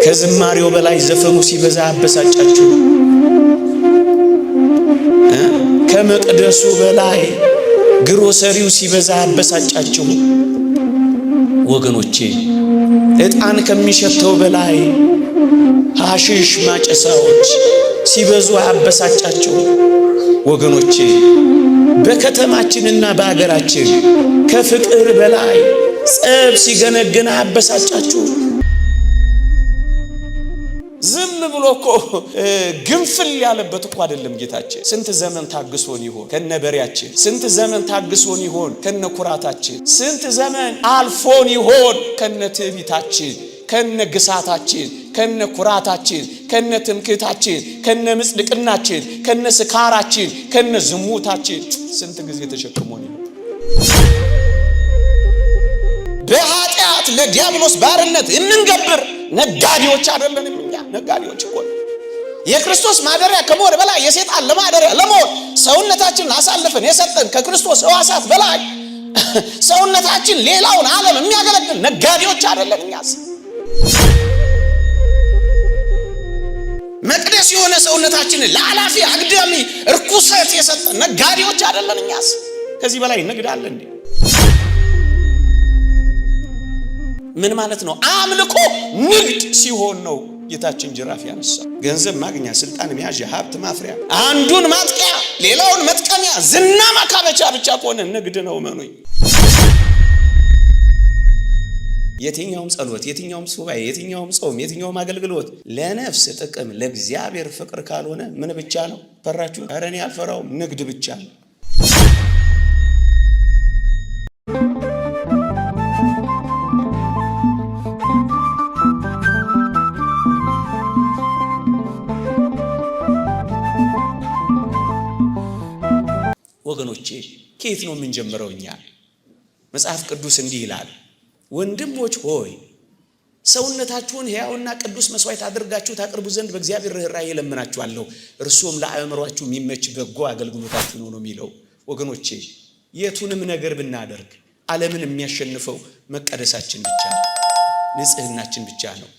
ከዝማሬው በላይ ዘፈኑ ሲበዛ አበሳጫችሁ። ከመቅደሱ በላይ ግሮሰሪው ሲበዛ አበሳጫችሁ። ወገኖቼ ዕጣን ከሚሸተው በላይ ሐሺሽ ማጨሳዎች ሲበዙ አበሳጫችሁ። ወገኖቼ በከተማችንና በአገራችን ከፍቅር በላይ ጸብ ሲገነገና አበሳጫችሁ። ዝም ብሎ እኮ ግንፍል ያለበት እኮ አይደለም ጌታችን። ስንት ዘመን ታግሶን ይሆን ከነበሪያችን? ስንት ዘመን ታግሶን ይሆን ከነኩራታችን? ስንት ዘመን አልፎን ይሆን ከነትዕቢታችን፣ ከነግሳታችን፣ ከነኩራታችን፣ ከነትምክህታችን፣ ከነምጽድቅናችን፣ ከነስካራችን፣ ከነዝሙታችን ስንት ጊዜ ተሸክሞን ይሆን? በኃጢአት ለዲያብሎስ ባርነት እንንገብር ነጋዴዎች አይደለንም እኛ። ነጋዴዎች እኮ የክርስቶስ ማደሪያ ከመሆን በላይ የሰይጣን ለማደሪያ ለመሆን ሰውነታችንን አሳልፈን የሰጠን ከክርስቶስ ሕዋሳት በላይ ሰውነታችን ሌላውን ዓለም የሚያገለግል ነጋዴዎች አይደለም እኛስ። መቅደስ የሆነ ሰውነታችንን ለአላፊ አግዳሚ ርኩሰት የሰጠን ነጋዴዎች አይደለም እኛስ። ከዚህ በላይ እንግዳለን እንዴ? ምን ማለት ነው? አምልኮ ንግድ ሲሆን ነው ጌታችን ጅራፍ ያነሳ። ገንዘብ ማግኛ፣ ስልጣን መያዣ፣ ሀብት ማፍሪያ፣ አንዱን ማጥቂያ ሌላውን መጥቀሚያ፣ ዝና ማካበቻ ብቻ ከሆነ ንግድ ነው። መኑኝ የትኛውም ጸሎት፣ የትኛውም ሱባኤ፣ የትኛውም ጾም፣ የትኛውም አገልግሎት ለነፍስ ጥቅም ለእግዚአብሔር ፍቅር ካልሆነ ምን ብቻ ነው? ፈራችሁ? ኧረ እኔ አልፈራውም። ንግድ ብቻ ነው። ወገኖቼ ከየት ነው የምንጀምረው እኛ? መጽሐፍ ቅዱስ እንዲህ ይላል፣ ወንድሞች ሆይ ሰውነታችሁን ሕያውና ቅዱስ መስዋዕት አድርጋችሁ ታቀርቡ ዘንድ በእግዚአብሔር ርኅራኄ እለምናችኋለሁ፣ እርሱም ለአእምሯችሁ የሚመች በጎ አገልግሎታችሁ ነው የሚለው። ወገኖቼ የቱንም ነገር ብናደርግ ዓለምን የሚያሸንፈው መቀደሳችን ብቻ ነው፣ ንጽህናችን ብቻ ነው።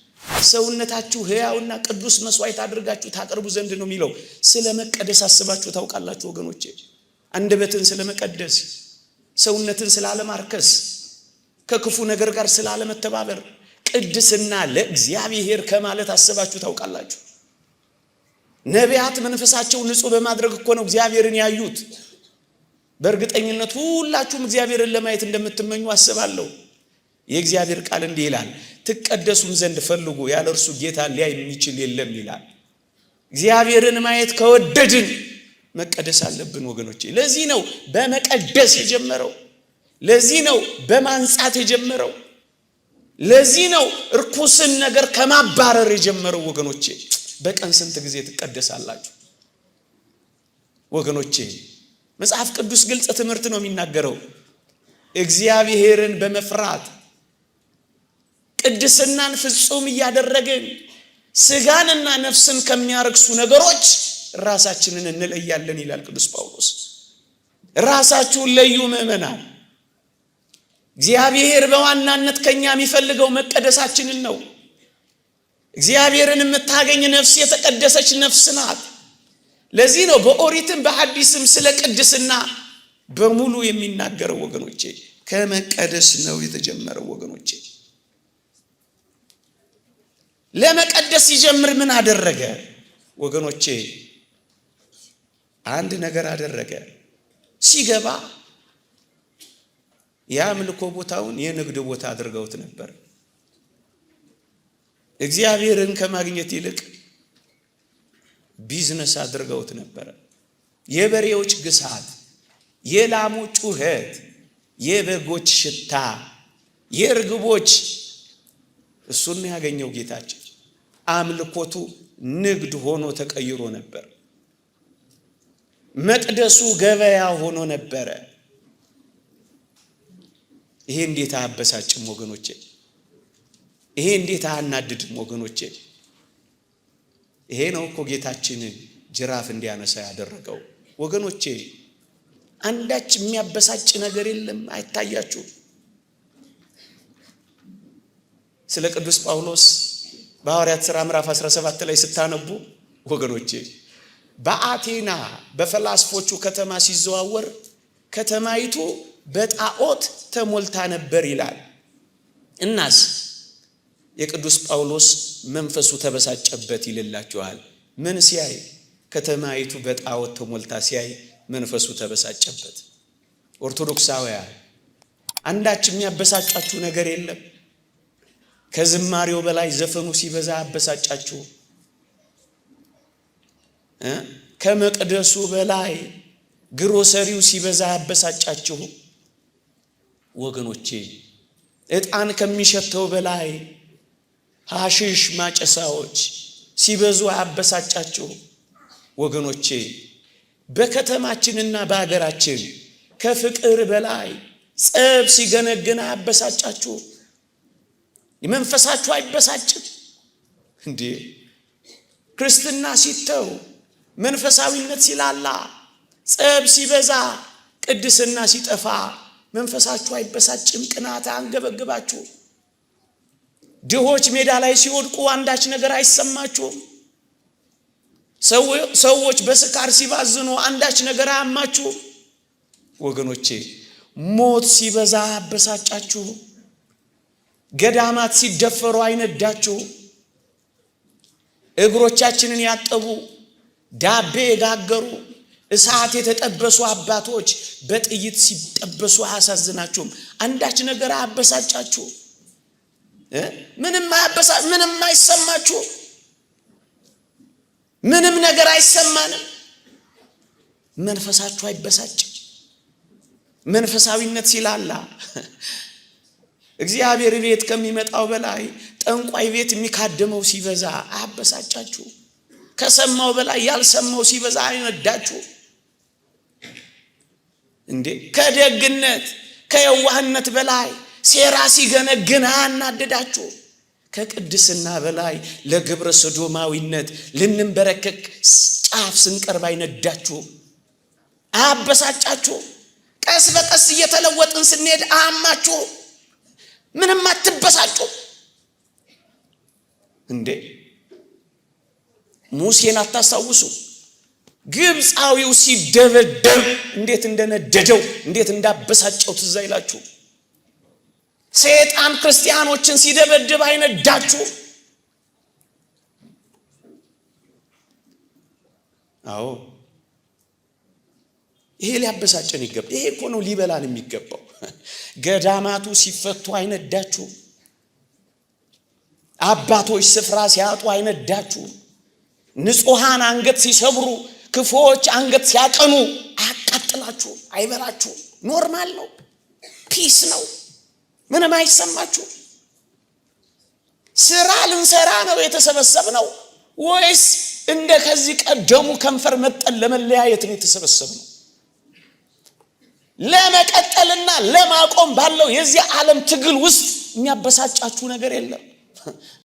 ሰውነታችሁ ሕያውና ቅዱስ መስዋዕት አድርጋችሁ ታቀርቡ ዘንድ ነው የሚለው። ስለ መቀደስ አስባችሁ ታውቃላችሁ ወገኖቼ? አንደበትን ስለ መቀደስ፣ ሰውነትን ስለ አለማርከስ፣ ከክፉ ነገር ጋር ስለ አለመተባበር፣ ቅድስና ለእግዚአብሔር ከማለት አስባችሁ ታውቃላችሁ? ነቢያት መንፈሳቸው ንጹህ በማድረግ እኮ ነው እግዚአብሔርን ያዩት። በእርግጠኝነት ሁላችሁም እግዚአብሔርን ለማየት እንደምትመኙ አስባለሁ። የእግዚአብሔር ቃል እንዲህ ይላል፣ ትቀደሱም ዘንድ ፈልጉ፣ ያለ እርሱ ጌታ ሊያይ የሚችል የለም ይላል። እግዚአብሔርን ማየት ከወደድን መቀደስ አለብን ወገኖቼ። ለዚህ ነው በመቀደስ የጀመረው። ለዚህ ነው በማንጻት የጀመረው። ለዚህ ነው እርኩስን ነገር ከማባረር የጀመረው ወገኖቼ። በቀን ስንት ጊዜ ትቀደሳላችሁ ወገኖቼ? መጽሐፍ ቅዱስ ግልጽ ትምህርት ነው የሚናገረው። እግዚአብሔርን በመፍራት ቅድስናን ፍጹም እያደረግን ስጋንና ነፍስን ከሚያረክሱ ነገሮች ራሳችንን እንለያለን ይላል ቅዱስ ጳውሎስ። ራሳችሁን ለዩ ምእመናን። እግዚአብሔር በዋናነት ከኛ የሚፈልገው መቀደሳችንን ነው። እግዚአብሔርን የምታገኝ ነፍስ የተቀደሰች ነፍስ ናት። ለዚህ ነው በኦሪትም በሐዲስም ስለ ቅድስና በሙሉ የሚናገረው ወገኖቼ። ከመቀደስ ነው የተጀመረው ወገኖቼ። ለመቀደስ ሲጀምር ምን አደረገ ወገኖቼ? አንድ ነገር አደረገ። ሲገባ የአምልኮ ቦታውን የንግድ ቦታ አድርገውት ነበር። እግዚአብሔርን ከማግኘት ይልቅ ቢዝነስ አድርገውት ነበር። የበሬዎች ግሳት፣ የላሞች ጩኸት፣ የበጎች ሽታ፣ የርግቦች እሱን ያገኘው ጌታችን። አምልኮቱ ንግድ ሆኖ ተቀይሮ ነበር። መቅደሱ ገበያ ሆኖ ነበረ። ይሄ እንዴት አያበሳጭም ወገኖቼ? ይሄ እንዴት አያናድድም ወገኖቼ? ይሄ ነው እኮ ጌታችንን ጅራፍ እንዲያነሳ ያደረገው ወገኖቼ። አንዳች የሚያበሳጭ ነገር የለም። አይታያችሁ? ስለ ቅዱስ ጳውሎስ በሐዋርያት ሥራ ምዕራፍ 17 ላይ ስታነቡ ወገኖቼ በአቴና በፈላስፎቹ ከተማ ሲዘዋወር ከተማይቱ በጣዖት ተሞልታ ነበር ይላል። እናስ የቅዱስ ጳውሎስ መንፈሱ ተበሳጨበት ይልላችኋል። ምን ሲያይ? ከተማይቱ በጣዖት ተሞልታ ሲያይ መንፈሱ ተበሳጨበት። ኦርቶዶክሳውያን አንዳች የሚያበሳጫችሁ ነገር የለም? ከዝማሬው በላይ ዘፈኑ ሲበዛ አበሳጫችሁ? ከመቅደሱ በላይ ግሮሰሪው ሲበዛ አበሳጫችሁ? ወገኖቼ ዕጣን ከሚሸተው በላይ ሐሺሽ ማጨሳዎች ሲበዙ አበሳጫችሁ? ወገኖቼ በከተማችንና በአገራችን ከፍቅር በላይ ጸብ ሲገነግን አበሳጫችሁ? መንፈሳችሁ አይበሳጭም እንዴ? ክርስትና ሲተው መንፈሳዊነት ሲላላ ጸብ ሲበዛ ቅድስና ሲጠፋ መንፈሳችሁ አይበሳጭም? ቅናት አንገበግባችሁ? ድሆች ሜዳ ላይ ሲወድቁ አንዳች ነገር አይሰማችሁም? ሰዎች በስካር ሲባዝኑ አንዳች ነገር አያማችሁ? ወገኖቼ ሞት ሲበዛ አበሳጫችሁ? ገዳማት ሲደፈሩ አይነዳችሁ? እግሮቻችንን ያጠቡ ዳቤ የጋገሩ እሳት የተጠበሱ አባቶች በጥይት ሲጠበሱ አያሳዝናችሁም? አንዳች ነገር አያበሳጫችሁ? ምንም አይሰማችሁ? ምንም ነገር አይሰማንም? መንፈሳችሁ አይበሳጭም? መንፈሳዊነት ሲላላ እግዚአብሔር ቤት ከሚመጣው በላይ ጠንቋይ ቤት የሚካደመው ሲበዛ አያበሳጫችሁ? ከሰማው በላይ ያልሰማው ሲበዛ አይነዳችሁ እንዴ? ከደግነት ከየዋህነት በላይ ሴራ ሲገነግን አያናደዳችሁ? ከቅድስና በላይ ለግብረ ሰዶማዊነት ልንበረከክ ጫፍ ስንቀርብ አይነዳችሁ? አያበሳጫችሁ? ቀስ በቀስ እየተለወጥን ስንሄድ አያማችሁ? ምንም አትበሳጩ እንዴ? ሙሴን አታስታውሱ? ግብፃዊው ሲደበደብ እንዴት እንደነደደው እንዴት እንዳበሳጨው ትዝ አይላችሁ? ሰይጣን ክርስቲያኖችን ሲደበድብ አይነዳችሁ? አዎ ይሄ ሊያበሳጨን ይገባል። ይሄ እኮ ነው ሊበላን የሚገባው። ገዳማቱ ሲፈቱ አይነዳችሁ? አባቶች ስፍራ ሲያጡ አይነዳችሁ? ንጹሃን አንገት ሲሰብሩ ክፉዎች አንገት ሲያቀኑ አያቃጥላችሁ? አይበላችሁ? ኖርማል ነው? ፒስ ነው? ምንም አይሰማችሁ? ስራ ልንሰራ ነው የተሰበሰብነው ወይስ እንደ ከዚህ ቀደሙ ከንፈር መጠን ለመለያየት ነው የተሰበሰብነው? ለመቀጠልና ለማቆም ባለው የዚህ ዓለም ትግል ውስጥ የሚያበሳጫችሁ ነገር የለም?